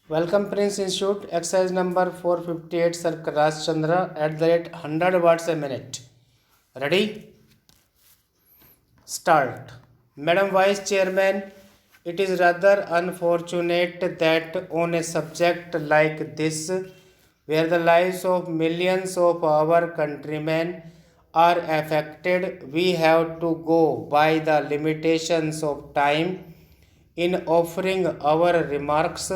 Welcome Prince Institute, exercise number 458, Sir Raj Chandra at the rate 100 words a minute. Ready? Start. Madam Vice Chairman, it is rather unfortunate that on a subject like this, where the lives of millions of our countrymen are affected, we have to go by the limitations of time in offering our remarks,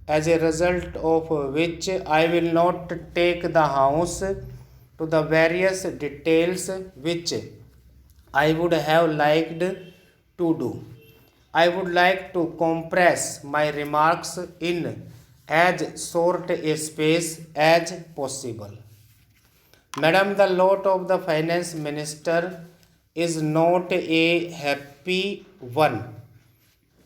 as a result of which I will not take the House to the various details which I would have liked to do. I would like to compress my remarks in as short a space as possible. Madam, the lot of the finance minister is not a happy one.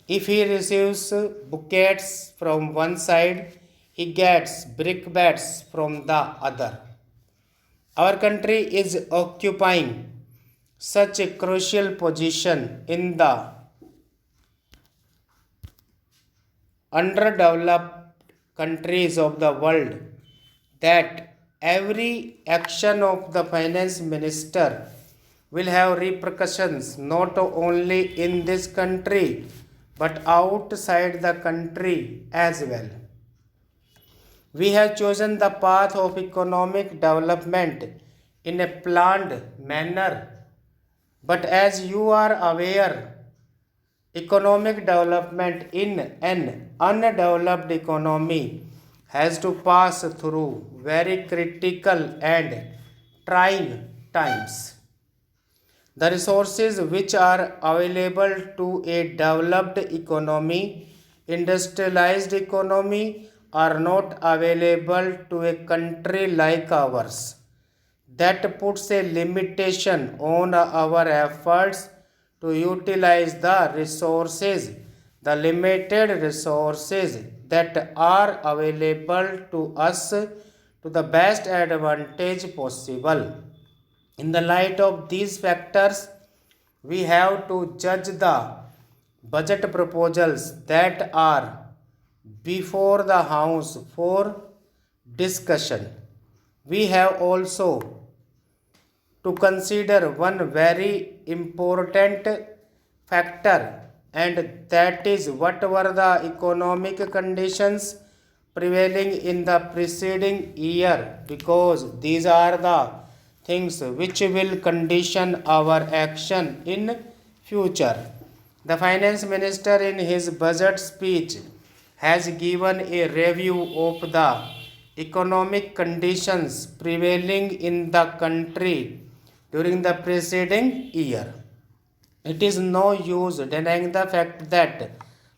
If he receives bouquets from one side, he gets brickbats from the other. Our country is occupying such a crucial position in the underdeveloped countries of the world that every action of the finance minister will have repercussions not only in this country but outside the country as well. We have chosen the path of economic development in a planned manner, but as you are aware, economic development in an undeveloped economy has to pass through very critical and trying times. The resources which are available to a developed economy, industrialized economy, are not available to a country like ours. That puts a limitation on our efforts to utilize the resources, the limited resources that are available to us to the best advantage possible. In the light of these factors, we have to judge the budget proposals that are before the House for discussion. We have also to consider one very important factor, and that is what were the economic conditions prevailing in the preceding year, because these are the things which will condition our action in future. The finance minister in his budget speech has given a review of the economic conditions prevailing in the country during the preceding year. It is no use denying the fact that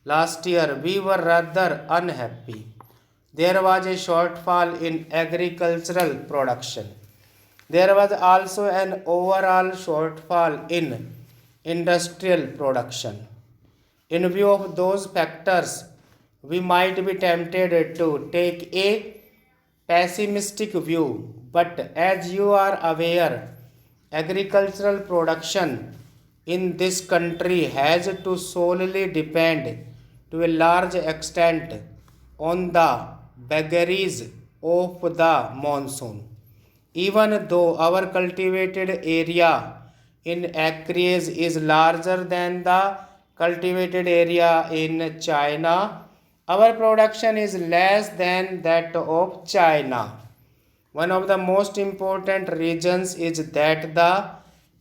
last year we were rather unhappy. There was a shortfall in agricultural production. There was also an overall shortfall in industrial production. In view of those factors, we might be tempted to take a pessimistic view, but as you are aware, agricultural production in this country has to solely depend to a large extent on the vagaries of the monsoon. Even though our cultivated area in acreage is larger than the cultivated area in China, our production is less than that of China. One of the most important reasons is that the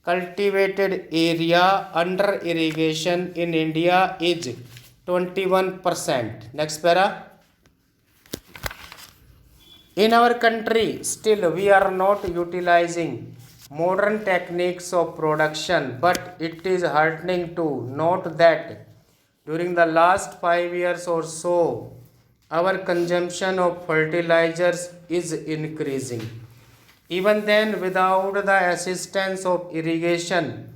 cultivated area under irrigation in India is 21%. Next para. In our country, still we are not utilizing modern techniques of production, but it is heartening to note that during the last 5 years or so, our consumption of fertilizers is increasing. Even then, without the assistance of irrigation,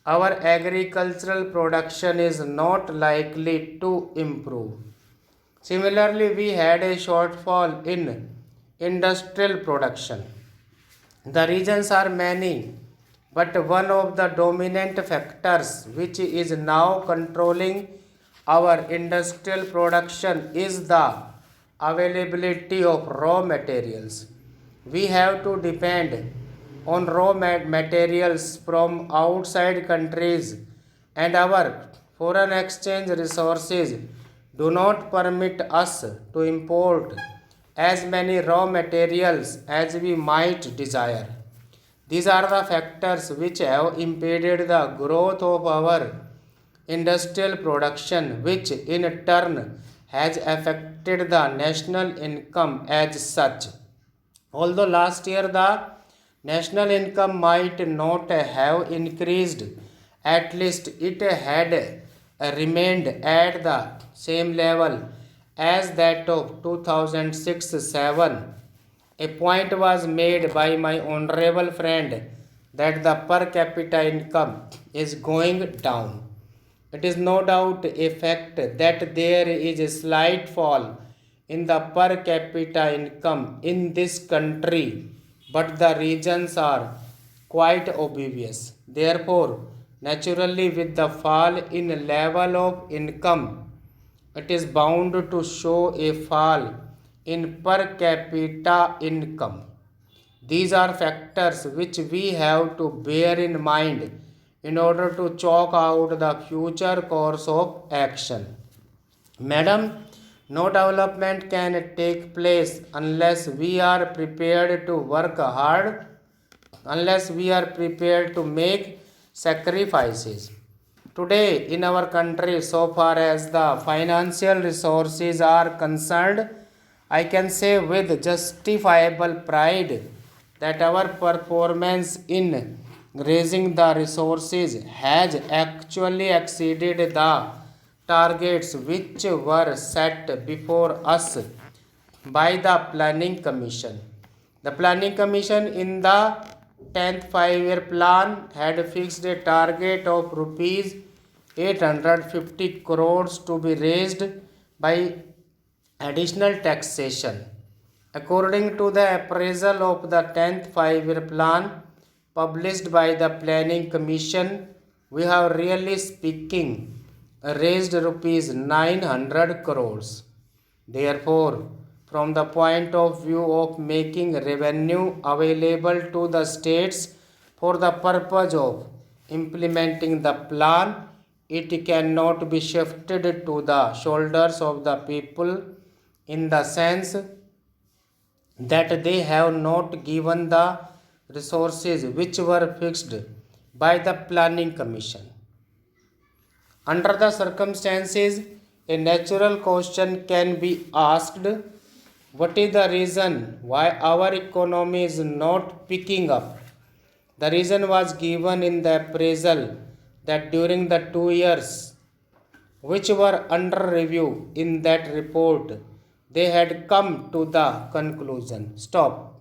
our agricultural production is not likely to improve. Similarly, we had a shortfall in industrial production. The reasons are many, but one of the dominant factors which is now controlling our industrial production is the availability of raw materials. We have to depend on raw materials from outside countries, and our foreign exchange resources do not permit us to import as many raw materials as we might desire. These are the factors which have impeded the growth of our industrial production, which in turn has affected the national income as such. Although last year the national income might not have increased, at least it had remained at the same level as that of 2006-7. A point was made by my honorable friend that the per capita income is going down. It is no doubt a fact that there is a slight fall in the per capita income in this country, but the reasons are quite obvious. Therefore, naturally, with the fall in level of income, it is bound to show a fall in per capita income. These are factors which we have to bear in mind in order to chalk out the future course of action. Madam, no development can take place unless we are prepared to work hard, unless we are prepared to make sacrifices. Today, in our country, so far as the financial resources are concerned, I can say with justifiable pride that our performance in raising the resources has actually exceeded the targets which were set before us by the Planning Commission. The Planning Commission in the 10th 5-year plan had fixed a target of rupees 850 crores to be raised by additional taxation. According to the appraisal of the 10th 5-year plan published by the Planning Commission, we have really speaking raised rupees 900 crores. Therefore, from the point of view of making revenue available to the states for the purpose of implementing the plan, it cannot be shifted to the shoulders of the people in the sense that they have not given the resources which were fixed by the Planning Commission. Under the circumstances, a natural question can be asked: what is the reason why our economy is not picking up? The reason was given in the appraisal that during the 2 years which were under review in that report, they had come to the conclusion. Stop.